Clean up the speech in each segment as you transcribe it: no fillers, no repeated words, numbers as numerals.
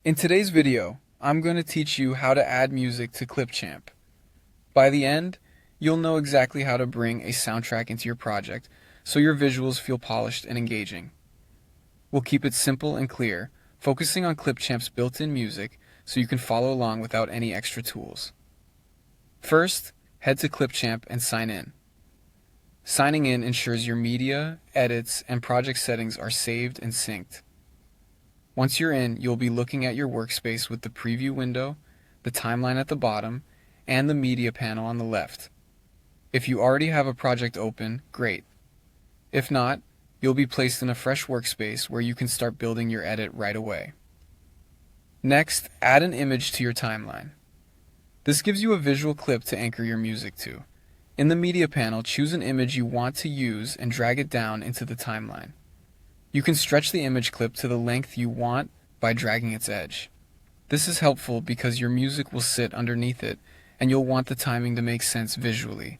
In today's video, I'm going to teach you how to add music to Clipchamp. By the end, you'll know exactly how to bring a soundtrack into your project so your visuals feel polished and engaging. We'll keep it simple and clear, focusing on Clipchamp's built-in music so you can follow along without any extra tools. First, head to Clipchamp and sign in. Signing in ensures your media, edits, and project settings are saved and synced. Once you're in, you'll be looking at your workspace with the preview window, the timeline at the bottom, and the media panel on the left. If you already have a project open, great. If not, you'll be placed in a fresh workspace where you can start building your edit right away. Next, add an image to your timeline. This gives you a visual clip to anchor your music to. In the media panel, choose an image you want to use and drag it down into the timeline. You can stretch the image clip to the length you want by dragging its edge. This is helpful because your music will sit underneath it and you'll want the timing to make sense visually.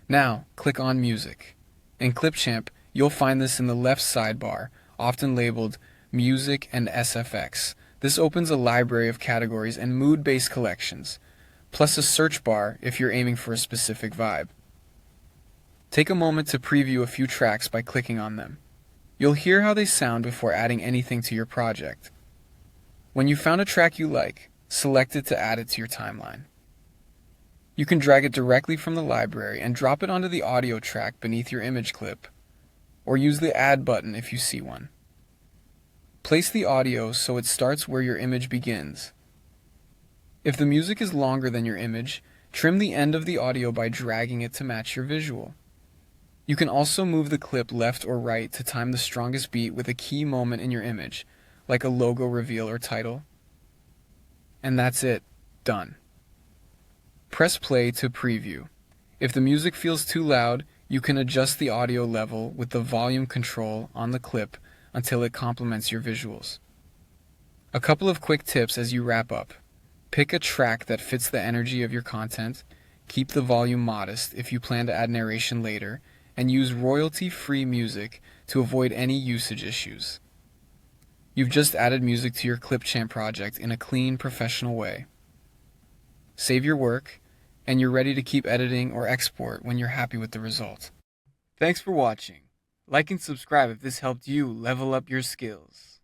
Now, click on Music. In Clipchamp, you'll find this in the left sidebar, often labeled Music and SFX. This opens a library of categories and mood-based collections, plus a search bar if you're aiming for a specific vibe. Take a moment to preview a few tracks by clicking on them. You'll hear how they sound before adding anything to your project. When you found a track you like, select it to add it to your timeline. You can drag it directly from the library and drop it onto the audio track beneath your image clip, or use the Add button if you see one. Place the audio so it starts where your image begins. If the music is longer than your image, trim the end of the audio by dragging it to match your visual. You can also move the clip left or right to time the strongest beat with a key moment in your image, like a logo reveal or title. And that's it. Done. Press play to preview. If the music feels too loud, you can adjust the audio level with the volume control on the clip until it complements your visuals. A couple of quick tips as you wrap up. Pick a track that fits the energy of your content, keep the volume modest if you plan to add narration later, and use royalty-free music to avoid any usage issues. You've just added music to your Clipchamp project in a clean, professional way. Save your work, and you're ready to keep editing or export when you're happy with the result. Thanks for watching. Like and subscribe if this helped you level up your skills.